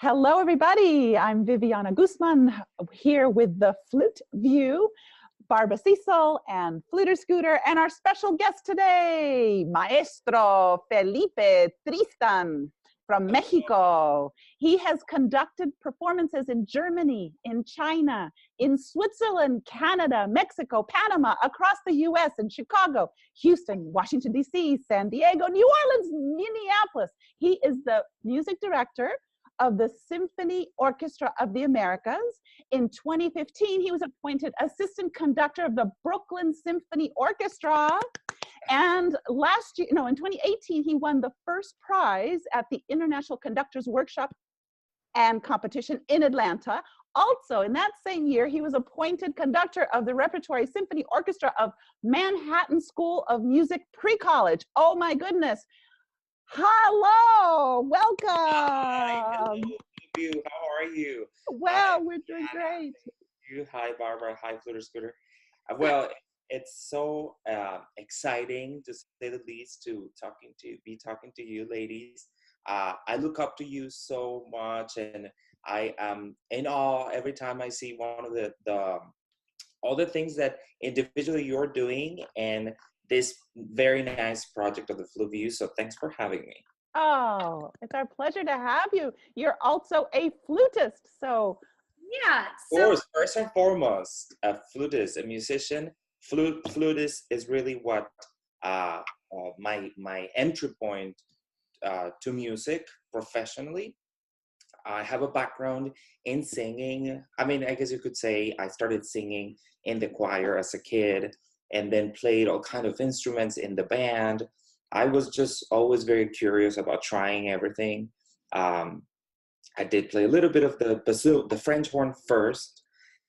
Hello, everybody. I'm Viviana Guzman here with the Flute View, Barbara Cecil and Fluter Scooter, and our special guest today, Maestro Felipe Tristan from Mexico. He has conducted performances in Germany, in China, in Switzerland, Canada, Mexico, Panama, across the US, in Chicago, Houston, Washington, D.C., San Diego, New Orleans, Minneapolis. He is the music director of the Symphony Orchestra of the Americas. In 2015, he was appointed assistant conductor of the Brooklyn Symphony Orchestra. And last year, in 2018, he won the first prize at the International Conductors Workshop and Competition in Atlanta. Also, in that same year, he was appointed conductor of the Repertory Symphony Orchestra of Manhattan School of Music Pre-College. Oh my goodness. Hello, welcome. Hi, hello, how are you? Well, we're doing great. Hi, Barbara. Hi, Fluter Scooter. Well, it's so exciting, to say the least, to be talking to you, ladies. I look up to you so much, and I am in awe every time I see one of all the things that individually you're doing, and this very nice project of the Flute View. So thanks for having me. Oh, it's our pleasure to have you. You're also a flutist, so. Yeah. Of course, first and foremost, a flutist, a musician. Flutist is really what my entry point to music professionally. I have a background in singing. I mean, I guess you could say I started singing in the choir as a kid, and then played all kind of instruments in the band. I was just always very curious about trying everything. I did play a little bit of the bassoon, the French horn first,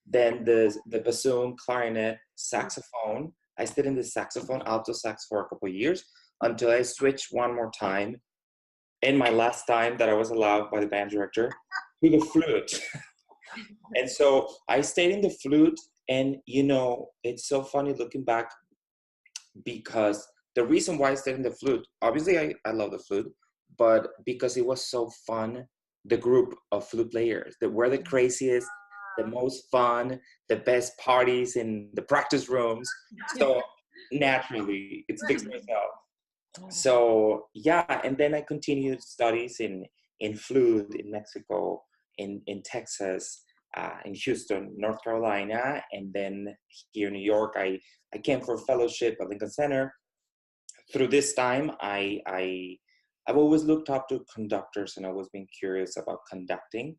then the bassoon, clarinet, saxophone. I stayed in the saxophone, alto sax for a couple of years until I switched one more time, in my last time that I was allowed by the band director, to the flute. And so I stayed in the flute. And, it's so funny looking back, because the reason why I stayed in the flute, obviously I love the flute, but because it was so fun, the group of flute players that were the craziest, the most fun, the best parties in the practice rooms. So naturally, it speaks for itself. So yeah, and then I continued studies in flute in Mexico, in Texas, in Houston, North Carolina, and then here in New York, I came for a fellowship at Lincoln Center. Through this time, I've always looked up to conductors, and I've always been curious about conducting.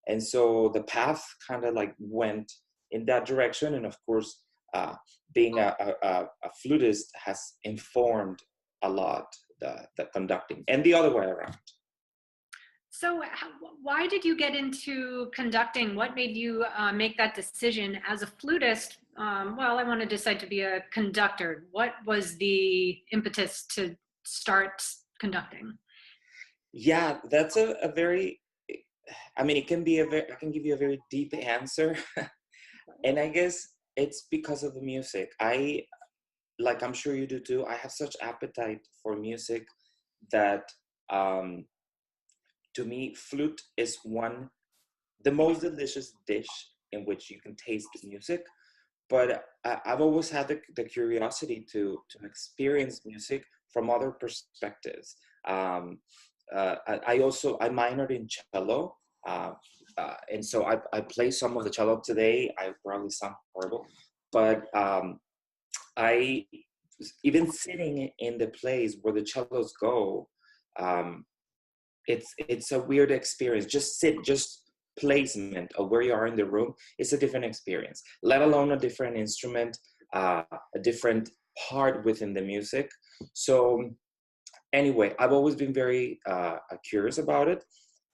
And so the path kind of like went in that direction. And of course, being a flutist has informed a lot the conducting, and the other way around. So why did you get into conducting? What made you make that decision as a flutist? I want to decide to be a conductor. What was the impetus to start conducting? Yeah, that's a very, I mean, it can be I can give you a very deep answer. And I guess it's because of the music. Like I'm sure you do too, I have such appetite for music that, to me, flute is the most delicious dish in which you can taste music. But I've always had the curiosity to experience music from other perspectives. I minored in cello, and so I play some of the cello today. I probably sound horrible, but I, even sitting in the place where the cellos go, it's a weird experience. Just placement of where you are in the room is a different experience, let alone a different instrument, a different part within the music. So anyway, I've always been very curious about it.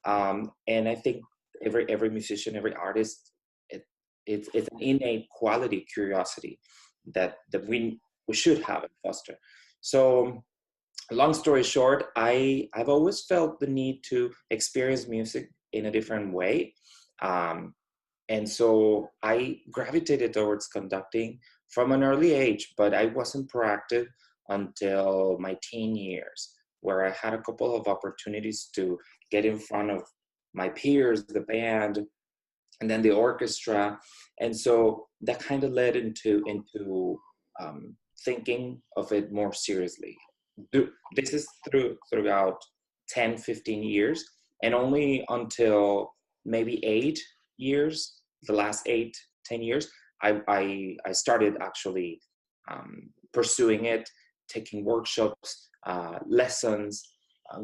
And I think every musician, every artist, it's an innate quality, curiosity that we should have and foster. So long story short, I've always felt the need to experience music in a different way. And so I gravitated towards conducting from an early age, but I wasn't proactive until my teen years, where I had a couple of opportunities to get in front of my peers, the band, and then the orchestra. And so that kind of led into thinking of it more seriously. This is throughout 10, 15 years, and only until maybe 8 years, the last 8, 10 years, I started actually pursuing it, taking workshops, lessons,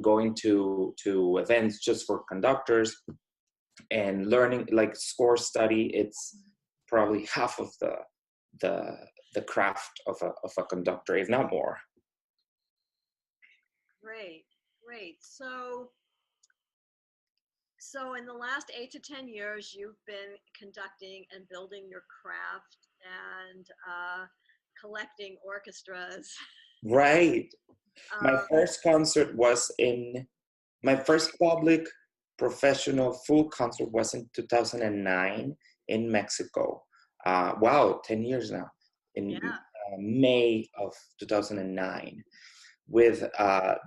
going to events just for conductors, and learning, like score study. It's probably half of the craft of a conductor, if not more. Great, great. So in the last 8 to 10 years, you've been conducting and building your craft and collecting orchestras. Right. My Um, first concert was my first public professional full concert was in 2009 in Mexico. Wow, 10 years now. In Yeah. May of 2009, with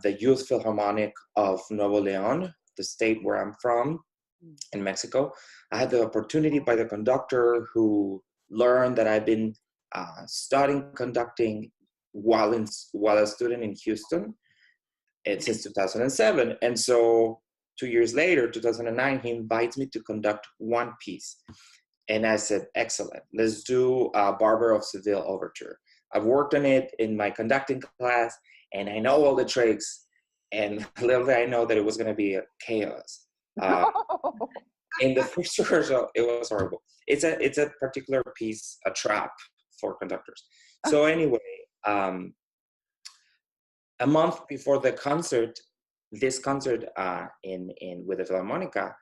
the Youth Philharmonic of Nuevo León, the state where I'm from, in Mexico. I had the opportunity by the conductor, who learned that I've been studying conducting while a student in Houston since 2007. And so 2 years later, 2009, he invites me to conduct one piece. And I said, excellent, let's do Barber of Seville Overture. I've worked on it in my conducting class, and I know all the tricks, and little did I know that it was going to be a chaos. In the first rehearsal, it was horrible. It's a particular piece, a trap for conductors. So anyway, a month before the concert, this concert with the Philharmonica,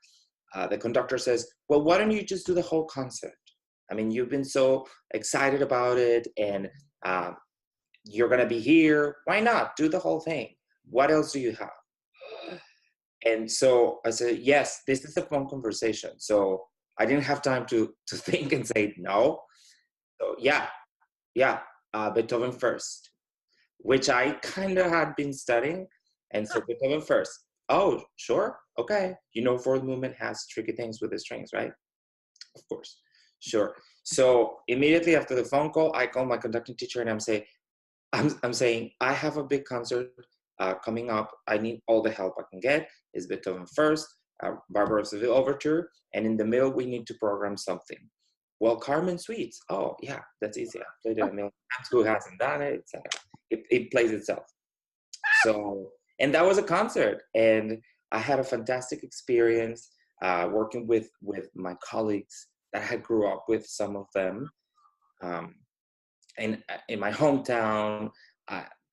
the conductor says, well, why don't you just do the whole concert? I mean, you've been so excited about it, and you're going to be here. Why not do the whole thing? What else do you have? And so I said, yes, this is a phone conversation. So I didn't have time to think and say no. So yeah, Beethoven first, which I kind of had been studying. And so Beethoven first. Oh, sure, okay. Fourth movement has tricky things with the strings, right? Of course, sure. So immediately after the phone call, I call my conducting teacher and I'm saying, I have a big concert coming up. I need all the help I can get. Is Beethoven first, Barber of Seville Overture, and in the middle we need to program something. Well, Carmen Suites. Oh yeah, that's easy. I played it a million times. Who hasn't done it? Etc. It plays itself. So, and that was a concert, and I had a fantastic experience working with my colleagues that I grew up with, some of them, and in my hometown.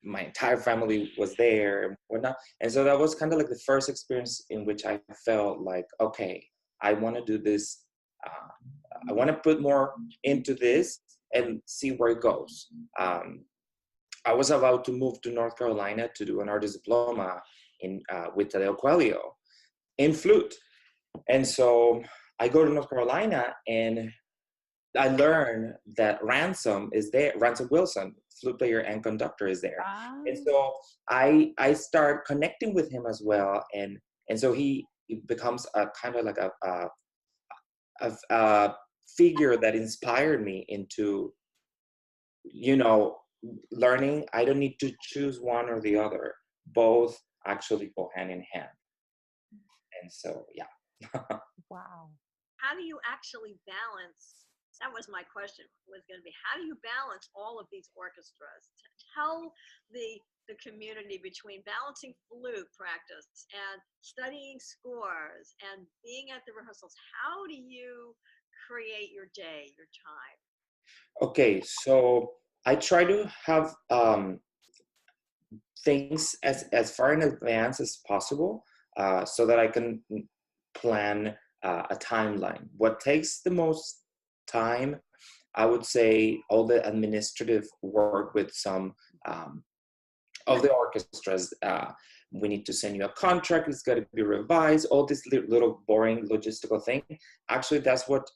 My entire family was there and whatnot. And so that was kind of like the first experience in which I felt like, okay, I want to do this. I want to put more into this and see where it goes. I was about to move to North Carolina to do an artist diploma with Tadeo Coelho in flute. And so I go to North Carolina and I learned that Ransom is there. Ransom Wilson, flute player and conductor, is there. And so I start connecting with him as well. And so he becomes a kind of like a figure that inspired me into, learning. I don't need to choose one or the other. Both actually go hand in hand. And so, yeah. Wow. How do you actually balance? That was my question, was going to be, how do you balance all of these orchestras? Tell the community between balancing flute practice and studying scores and being at the rehearsals. How do you create your day, your time? Okay, so I try to have things as far in advance as possible so that I can plan a timeline. What takes the most time, I would say, all the administrative work with some of the orchestras. We need to send you a contract, it's got to be revised, all this little boring logistical thing. Actually, that's what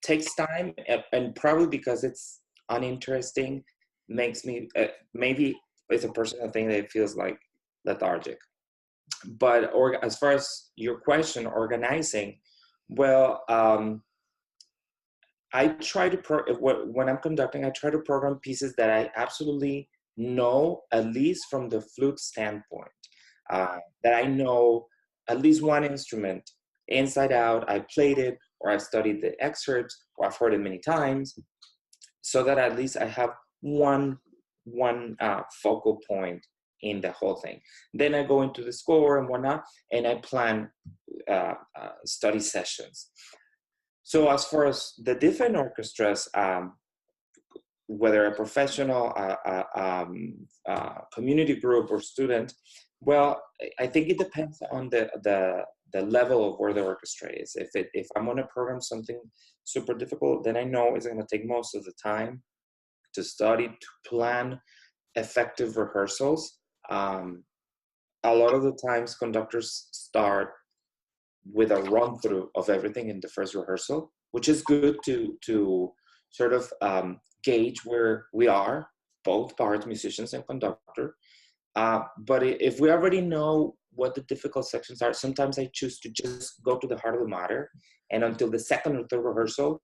takes time, and probably because it's uninteresting, makes me, maybe it's a personal thing that it feels like lethargic. But as far as your question, organizing, well, I try to when I'm conducting, I try to program pieces that I absolutely know, at least from the flute standpoint, that I know at least one instrument inside out. I played it, or I've studied the excerpts, or I've heard it many times, so that at least I have one focal point in the whole thing. Then I go into the score and whatnot, and I plan study sessions. So as far as the different orchestras, whether a professional, community group, or student, well, I think it depends on the level of where the orchestra is. If I'm going to program something super difficult, then I know it's going to take most of the time to study, to plan effective rehearsals. A lot of the times conductors start with a run through of everything in the first rehearsal, which is good to sort of gauge where we are, both parts, musicians and conductor. But if we already know what the difficult sections are, sometimes I choose to just go to the heart of the matter, and until the second or third rehearsal,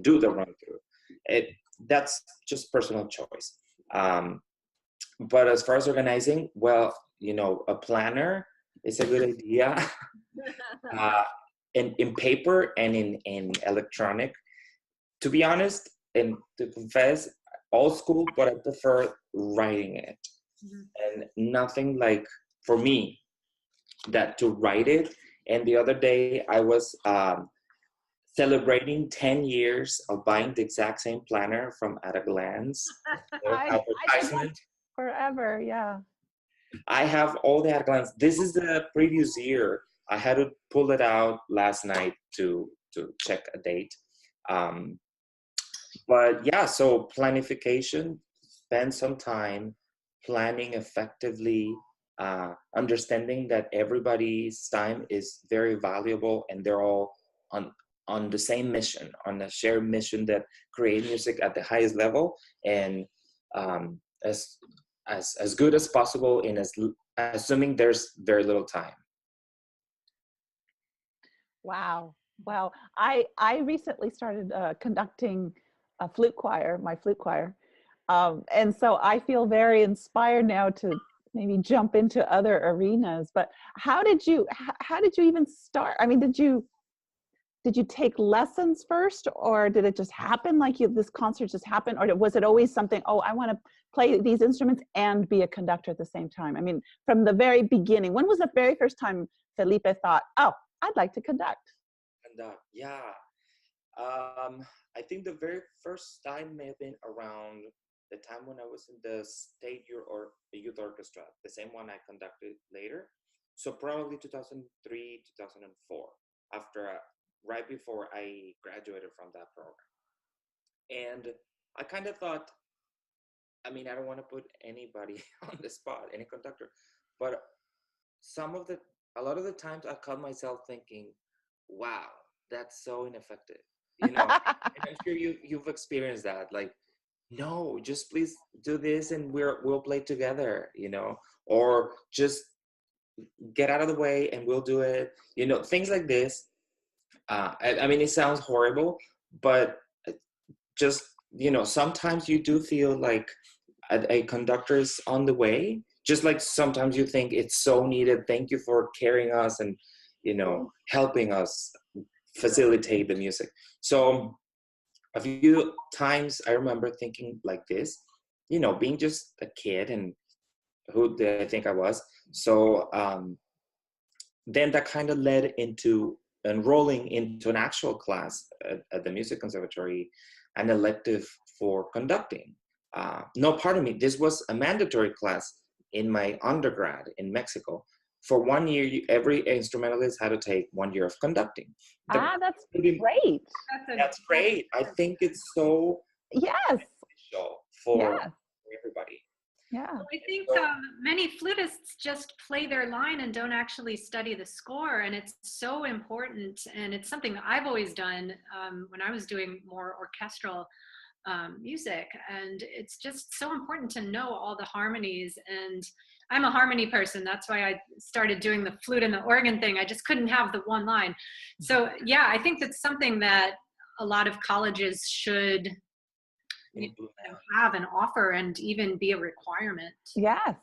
do the run through. That's just personal choice. But as far as organizing, well, a planner is a good idea. In paper and in electronic. To be honest, and to confess, old school, but I prefer writing it. And nothing like, for me, that to write it. And the other day I was celebrating 10 years of buying the exact same planner from At a Glance. Advertisement. Forever, yeah. I have all the At a Glance. This is the previous year. I had to pull it out last night to check a date. But yeah, so planification, spend some time planning effectively, understanding that everybody's time is very valuable, and they're all on the same mission, on a shared mission, that create music at the highest level, and as good as possible, in assuming there's very little time. Wow. Wow. I recently started conducting a flute choir, my flute choir. And so I feel very inspired now to maybe jump into other arenas. But how did you even start? I mean, did you take lessons first, or did it just happen, like this concert just happened? Or was it always something, oh, I want to play these instruments and be a conductor at the same time? I mean, from the very beginning, when was the very first time Felipe thought, oh, I'd like to conduct? Yeah. I think the very first time may have been around the time when I was in the state youth orchestra, the same one I conducted later. So probably 2003, 2004, right before I graduated from that program. And I kind of thought, I mean, I don't want to put anybody on the spot, any conductor, but a lot of the times I caught myself thinking, wow, that's so ineffective. And I'm sure you've experienced that. Like, no, just please do this and we'll play together, or just get out of the way and we'll do it. Things like this. I mean, it sounds horrible, but just, sometimes you do feel like a conductor's on the way. Just like sometimes you think it's so needed. Thank you for carrying us and, helping us facilitate the music. So a few times I remember thinking like this, being just a kid, and who did I think I was? So then that kind of led into enrolling into an actual class at the music conservatory, an elective for conducting. No, pardon me, this was a mandatory class in my undergrad in Mexico. For 1 year, every instrumentalist had to take 1 year of conducting. That's great. That's great. I think it's so beneficial for everybody. Yeah. Well, I think many flutists just play their line and don't actually study the score, and it's so important. And it's something that I've always done when I was doing more orchestral music, and it's just so important to know all the harmonies. And I'm a harmony person. That's why I started doing the flute and the organ thing. I just couldn't have the one line. So yeah, I think that's something that a lot of colleges should have and offer, and even be a requirement. Yes.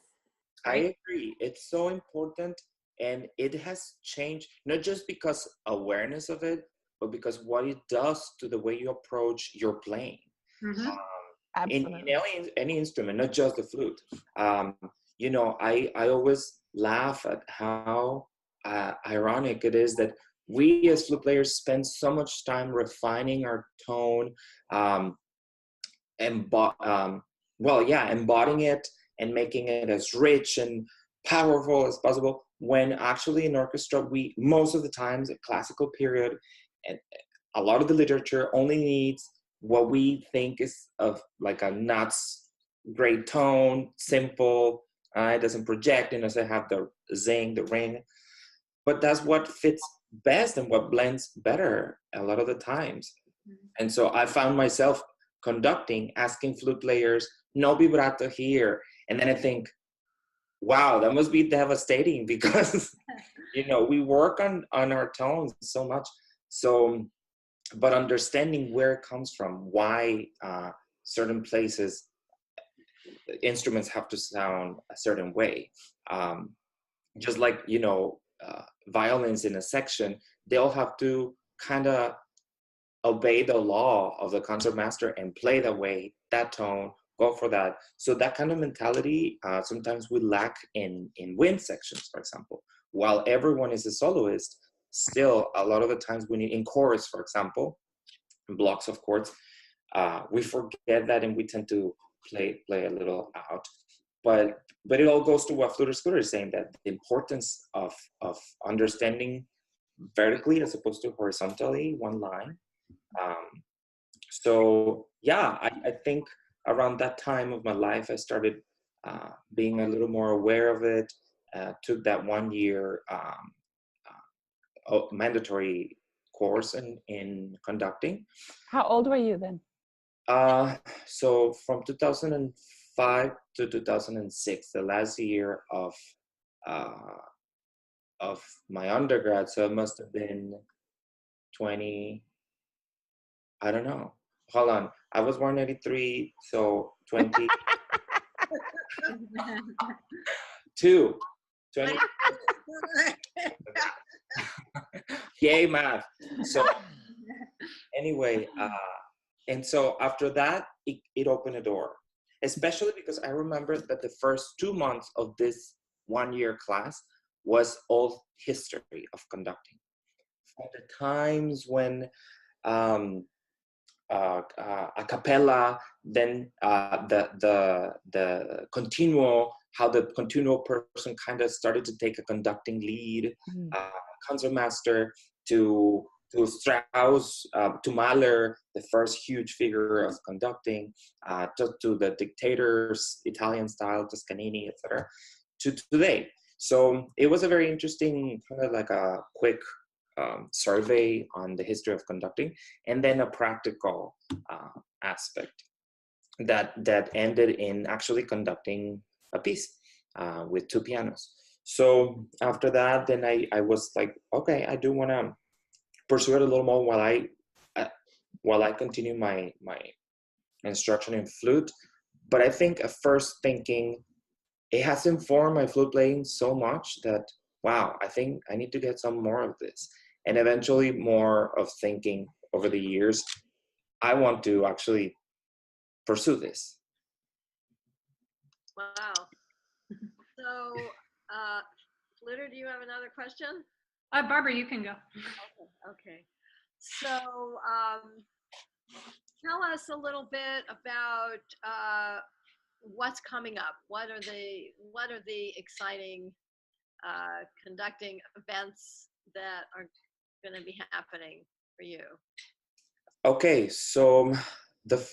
I agree. It's so important, and it has changed, not just because awareness of it, but because what it does to the way you approach your playing. Mm-hmm. Absolutely. In any instrument, not just the flute. You know, I always laugh at how ironic it is that we as flute players spend so much time refining our tone, embodying it and making it as rich and powerful as possible, when actually in orchestra, we most of the times, a classical period, and a lot of the literature only needs what we think is of like a not great tone, simple, it doesn't project, and doesn't have the zing, the ring, but that's what fits best and what blends better a lot of the times. And so I found myself conducting, asking flute players, no vibrato here. And then I think, wow, that must be devastating, because, you know, we work on our tones so much. So, but understanding where it comes from, why certain places, instruments have to sound a certain way. Just like, you know, violins in a section, they'll have to kind of obey the law of the concertmaster and play that way, that tone, go for that. So that kind of mentality, sometimes we lack in wind sections, for example. While everyone is a soloist, still a lot of the times we need, in chorus, for example, in blocks of chords, we forget that and we tend to play a little out. But it all goes to what Flutist Scooter is saying, that the importance of understanding vertically as opposed to horizontally, one line. So yeah, I think around that time of my life, I started being a little more aware of it, took that 1 year mandatory course in conducting. How old were you then? So from 2005 to 2006, the last year of my undergrad, so it must have been 20, I don't know. Hold on. I was born 83, so 22. 20. Yay, math. So anyway, and so after that, it opened a door, especially because I remember that the first 2 months of this 1 year class was all history of conducting. At the times when a cappella, then the continuo, how the continuo person kind of started to take a conducting lead, concertmaster to Strauss, to Mahler, the first huge figure of conducting, to the dictators, Italian style, Toscanini, etc., to today. So it was a very interesting, kind of like a quick survey on the history of conducting, and then a practical aspect that ended in actually conducting a piece with 2 pianos. So after that, then I was like, okay, I do want to pursue it a little more while I continue my instruction in flute. But I think at first thinking, it has informed my flute playing so much that, wow, I think I need to get some more of this. And eventually more of thinking over the years, I want to actually pursue this. Wow. So, Fluter, do you have another question? Barbara, you can go. Okay. So, tell us a little bit about what's coming up. What are the exciting conducting events that are going to be happening for you? Okay, so the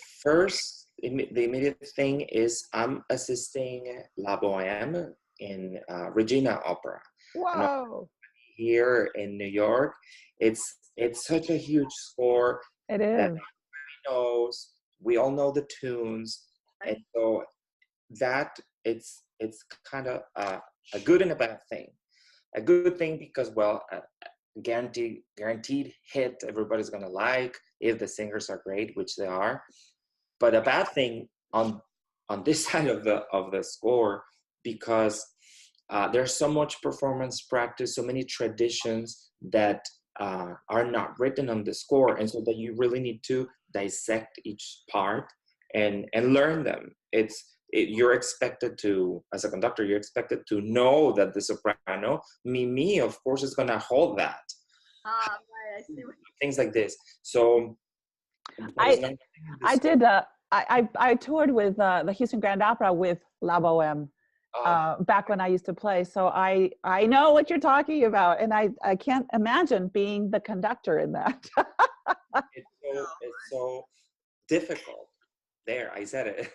immediate thing is I'm assisting La Boheme in Regina Opera. Whoa. Here in New York. It's such a huge score. It is. We all know the tunes, and so that it's it's kind of a good and a bad thing. A good thing because, well, guaranteed hit everybody's gonna like if the singers are great, which they are. But a bad thing on this side of the score, because there's so much performance practice, so many traditions that are not written on the score, and so that you really need to dissect each part and learn them. You're expected to, as a conductor, you're expected to know that the soprano, Mimi, of course, is gonna hold that. Right, I see what Things like this. So I did. I toured with the Houston Grand Opera with La Boheme back when I used to play. So I know what you're talking about, and I can't imagine being the conductor in that. it's so difficult. There, I said it.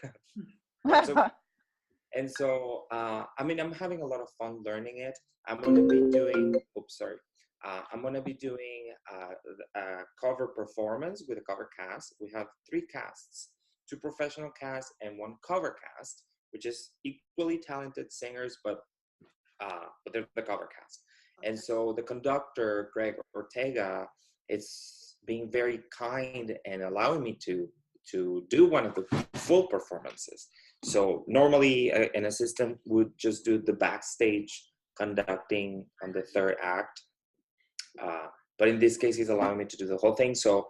And so, I mean, I'm having a lot of fun learning it. I'm going to be doing. Oops, sorry. I'm going to be doing a cover performance with a cover cast. We have 3 casts, 2 professional casts and 1 cover cast, which is equally talented singers, but they're the cover cast. And so the conductor, Greg Ortega, is being very kind and allowing me to do one of the full performances. So normally an assistant would just do the backstage conducting on the 3rd act. But in this case, he's allowing me to do the whole thing. So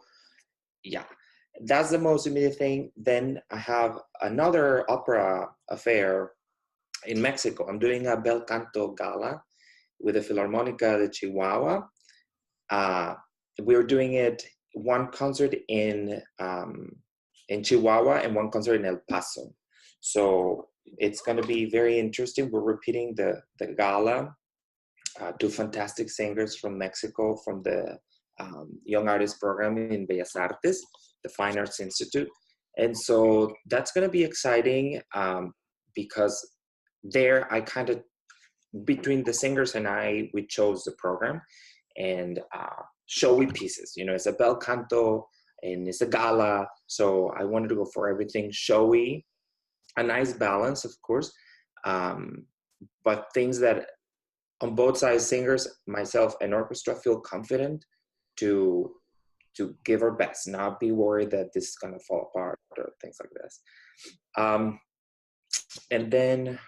yeah, that's the most immediate thing. Then I have another opera affair in Mexico. I'm doing a bel canto gala with the Filarmónica de Chihuahua. We're doing it 1 concert in Chihuahua and 1 concert in El Paso. So it's going to be very interesting. We're repeating the gala. 2 fantastic singers from Mexico, from the Young Artist Program in Bellas Artes, the Fine Arts Institute. And so that's going to be exciting because there I kind of, between the singers and I, we chose the program, and showy pieces. You know, it's a bel canto and it's a gala. So I wanted to go for everything showy, a nice balance, of course, but things that on both sides, singers, myself, and orchestra feel confident to give our best, not be worried that this is gonna fall apart or things like this. And then,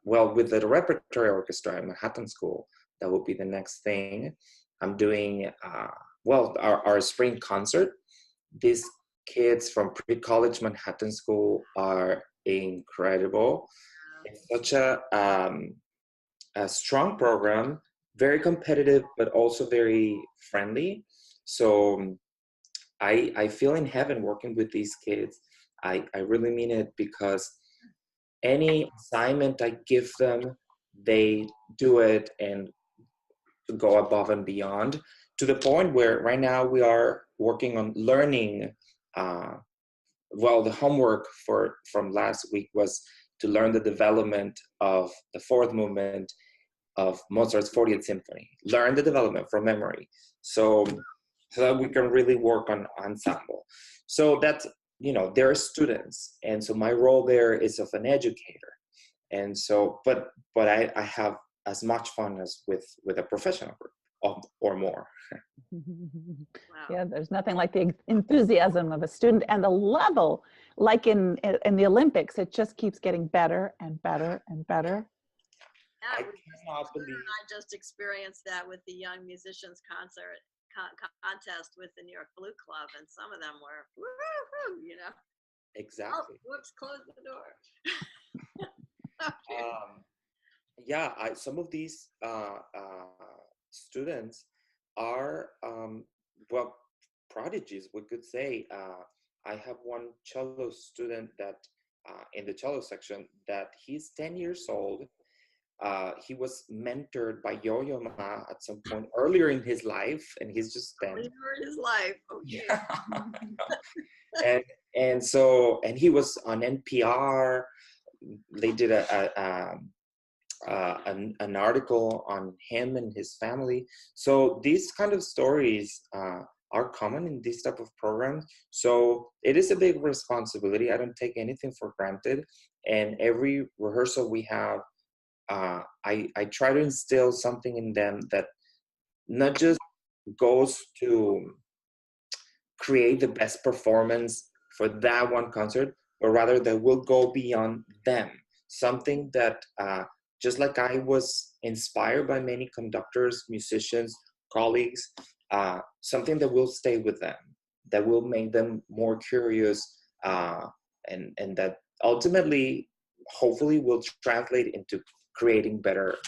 well, with the repertory orchestra at Manhattan School, that will be the next thing. I'm doing, well, our spring concert. These kids from pre-college Manhattan School are incredible. It's such a strong program, very competitive, but also very friendly. So I feel in heaven working with these kids. I really mean it, because any assignment I give them, they do it and go above and beyond, to the point where right now we are working on learning. Well, the homework from last week was to learn the development of the 4th movement of Mozart's 40th Symphony, learn the development from memory, so that we can really work on ensemble. So that's, you know, they're students, and so my role there is of an educator. And so, but I have as much fun as with a professional group or more. Wow. Yeah, there's nothing like the enthusiasm of a student, and the level, like in the Olympics, it just keeps getting better and better and better. Yeah, I cannot believe. I just experienced that with the Young Musicians contest with the New York Flute Club, and some of them were woo-hoo, you know. Exactly. Oh, whoops, close the door. Yeah, some of these students are, well, prodigies, we could say. I have 1 cello student that in the cello section, that he's 10 years old. He was mentored by Yo-Yo Ma at some point earlier in his life, and he's just 10. Earlier in his life, okay. and he was on NPR. They did an article on him and his family. So these kind of stories are common in this type of programs. So it is a big responsibility. I don't take anything for granted. And every rehearsal we have, I try to instill something in them that not just goes to create the best performance for that one concert, but rather that will go beyond them. Something that, just like I was inspired by many conductors, musicians, colleagues, something that will stay with them, that will make them more curious, and that ultimately, hopefully, will translate into creating better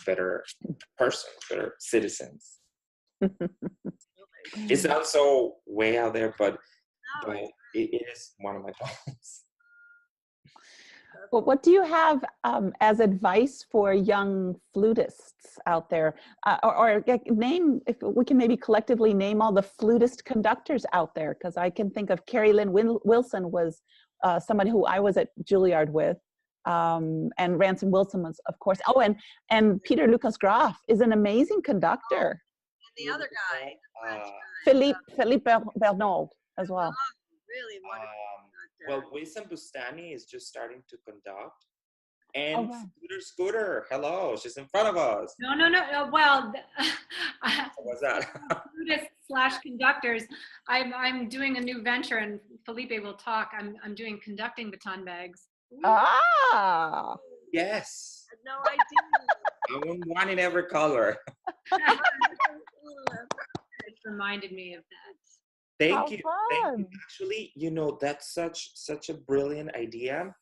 persons, better citizens. It sounds so way out there, but it is one of my goals. Well, what do you have as advice for young flutists out there? Or name, if we can maybe collectively name all the flutist conductors out there, because I can think of Carrie Lynn Wilson was somebody who I was at Juilliard with, and Ransom Wilson was, of course. Oh, and Peter Lucas Graf is an amazing conductor. And the other guy, the French guy. Philippe Bernard as well. Really wonderful. Well, Wissam Bustani is just starting to conduct. And wow. Scooter, hello, she's in front of us. No. Well, What's that? Flutists / conductors. I'm doing a new venture, and Felipe will talk. I'm doing conducting baton bags. Ah. Yes. No idea. I want one in every color. It reminded me of that. Thank you. Fun. Thank you. Actually, that's such a brilliant idea.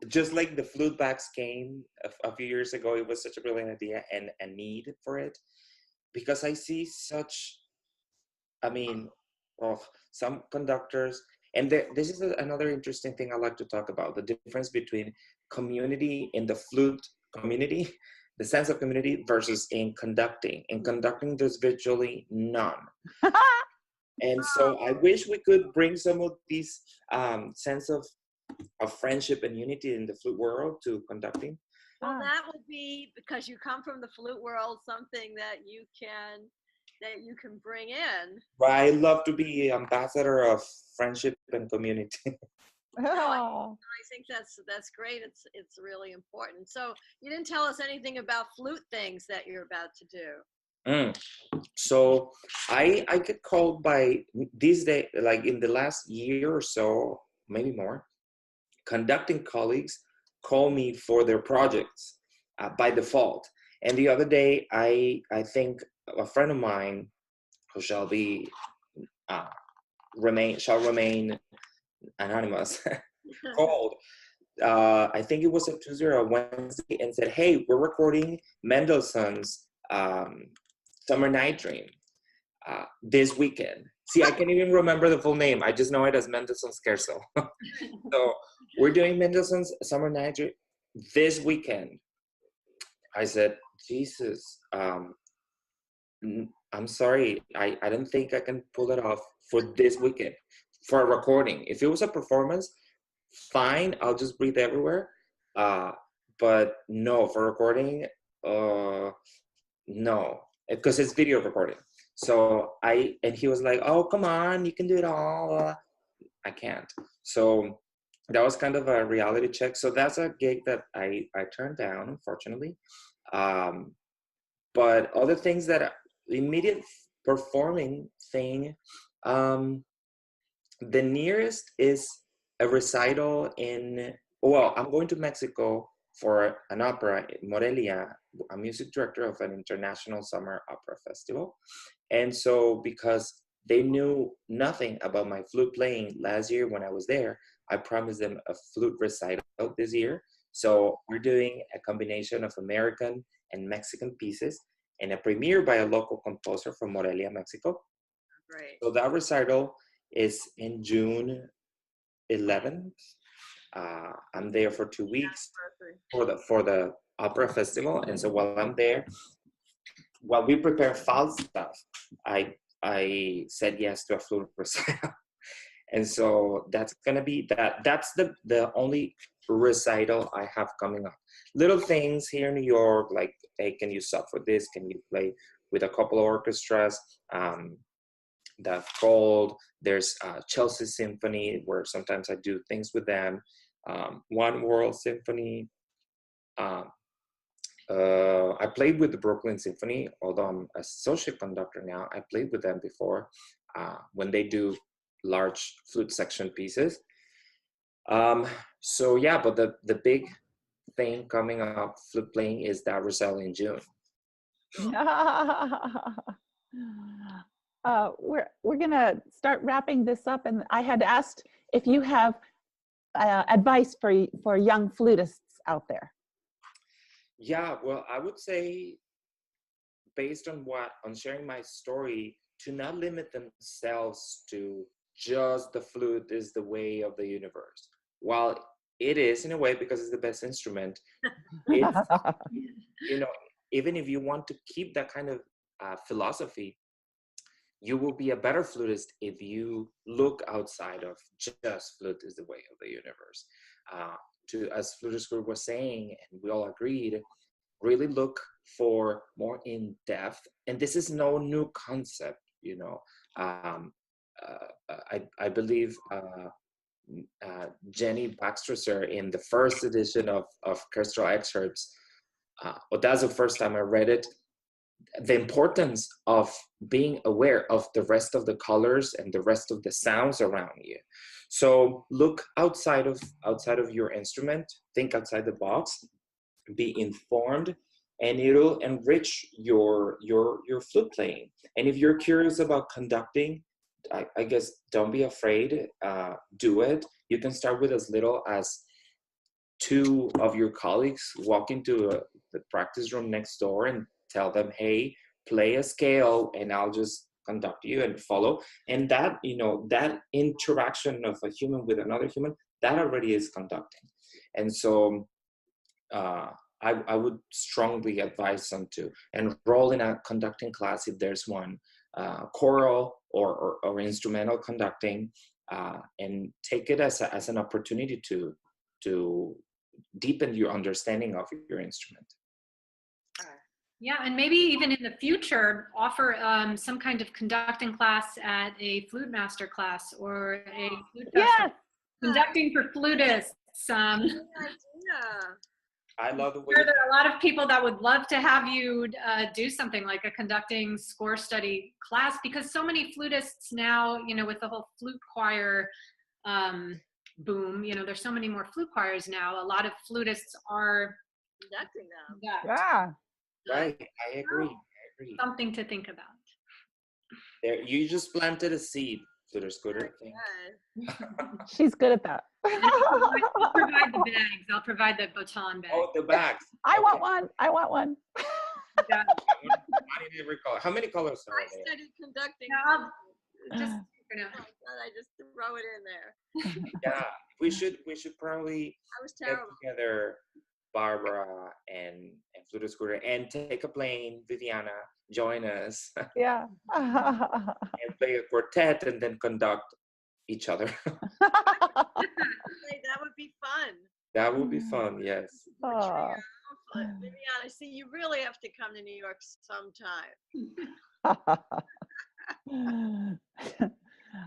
Just like the flute bags came a few years ago, it was such a brilliant idea and a need for it, because I see some conductors, and this is another interesting thing I like to talk about, the difference between community in the flute community, the sense of community, versus in conducting. In conducting, there's virtually none. And so I wish we could bring some of these sense of friendship and unity in the flute world to conducting. Well, that would be, because you come from the flute world, something that you can bring in. I love to be ambassador of friendship and community. Oh. I think that's great. It's really important. So you didn't tell us anything about flute things that you're about to do. So I get called by these days, like in the last year or so, maybe more, conducting colleagues call me for their projects by default. And the other day, I think a friend of mine who shall remain anonymous called. I think it was a Tuesday or a Wednesday, and said, "Hey, we're recording Mendelssohn's Summer Night Dream this weekend." See, I can't even remember the full name. I just know it as Mendelssohn's Scherzo. So we're doing Mendelssohn's Summer Night Dream this weekend. I said, Jesus, I'm sorry. I don't think I can pull it off for this weekend for a recording. If it was a performance, fine, I'll just breathe everywhere. But no, for recording, no, because it's video recording. So and he was like, "Oh, come on, you can do it all." I can't. So that was kind of a reality check. So that's a gig that I turned down, unfortunately. But other things that immediate performing thing, the nearest is a recital I'm going to Mexico for an opera in Morelia. I'm music director of an international summer opera festival. And so because they knew nothing about my flute playing last year when I was there, I promised them a flute recital this year. So we're doing a combination of American and Mexican pieces and a premiere by a local composer from Morelia, Mexico. Great. So that recital is in June 11th. I'm there for 2 weeks for the opera festival, and so while I'm there, while we prepare Falstaff, I said yes to a flute recital, and so that's gonna be that's the only recital I have coming up. Little things here in New York, like, hey, can you sub for this? Can you play with a couple of orchestras? That's called, there's Chelsea Symphony, where sometimes I do things with them. One World Symphony. I played with the Brooklyn Symphony, although I'm associate conductor now. I played with them before when they do large flute section pieces. So yeah, but the big thing coming up flute playing is that recital in June. We're gonna start wrapping this up, and I had asked if you have advice for young flutists out there. Yeah, well, I would say, based on sharing my story, to not limit themselves to just the flute is the way of the universe. While it is in a way, because it's the best instrument, it's, you know, even if you want to keep that kind of philosophy, you will be a better flutist if you look outside of just flute is the way of the universe. As Flutist Group was saying, and we all agreed, really look for more in depth. And this is no new concept, you know. I believe Jenny Baxter in the first edition of Orchestral Excerpts, but that's the first time I read it, the importance of being aware of the rest of the colors and the rest of the sounds around you. So look outside of your instrument, think outside the box, be informed, and it'll enrich your flute playing. And if you're curious about conducting, I guess don't be afraid, do it. You can start with as little as 2 of your colleagues walk into the practice room next door and tell them, hey, play a scale and I'll just conduct you and follow. And that, you know, that interaction of a human with another human, that already is conducting. And so I would strongly advise them to enroll in a conducting class if there's one, choral or instrumental conducting, and take it as an opportunity to deepen your understanding of your instrument. Yeah, and maybe even in the future, offer some kind of conducting class at a flute master class or a flute festival. Conducting for flutists. I love the way. There are a lot of people that would love to have you do something like a conducting score study class, because so many flutists now, you know, with the whole flute choir boom, you know, there's so many more flute choirs now. A lot of flutists are conducting them. Yeah. Right, I agree. Something to think about. There, you just planted a seed, Flutist Scooter. She's good at that. I'll provide the bags. I'll provide the baton bags. Oh, the bags. I want one. I want one. I need every color. How many colors are there? I studied conducting. Just, I just throw it in there. Yeah, we should probably get terrible. together, Barbara and Flutist Scooter, and take a plane. Viviana, join us. Yeah. And play a quartet and then conduct each other. That would be fun. That would be fun, yes. Viviana, see, you really have to come to New York sometime.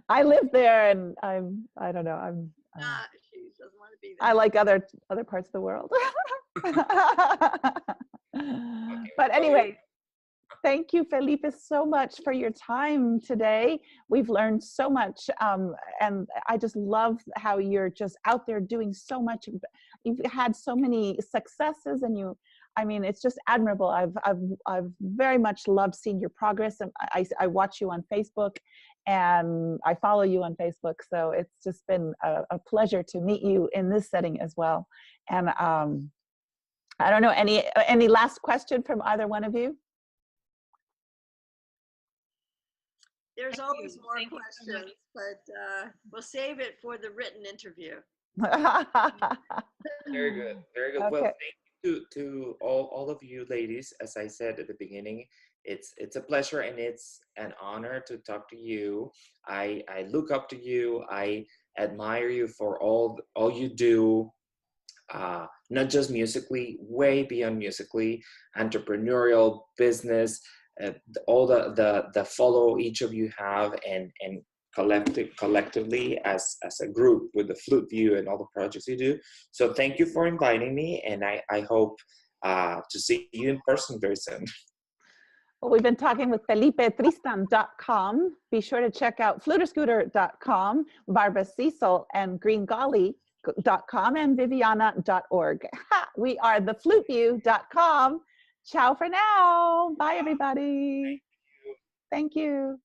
I live there, and I don't know. She doesn't want to be there. I like other parts of the world. But anyway, thank you, Felipe, so much for your time today. We've learned so much, and I just love how you're just out there doing so much. You've had so many successes, and I mean, it's just admirable. I've very much loved seeing your progress, and I watch you on Facebook, and I follow you on Facebook. So it's just been a pleasure to meet you in this setting as well. And I don't know, any last question from either one of you? There's always more questions, but we'll save it for the written interview. Very good, very good. Okay. Well, thank you to all of you ladies. As I said at the beginning, it's a pleasure and it's an honor to talk to you. I look up to you. I admire you for all you do. not just musically, way beyond musically, entrepreneurial, business, all the follow each of you have, and collectively as a group with the Flute View and all the projects you do. So thank you for inviting me, and I hope to see you in person very soon. Well, we've been talking with FelipeTristan.com. Be sure to check out FluterScooter.com, Barbara Cecil and GreenGolly.com, and Viviana.org. We are thefluteview.com. Ciao for now. Bye, everybody. Thank you.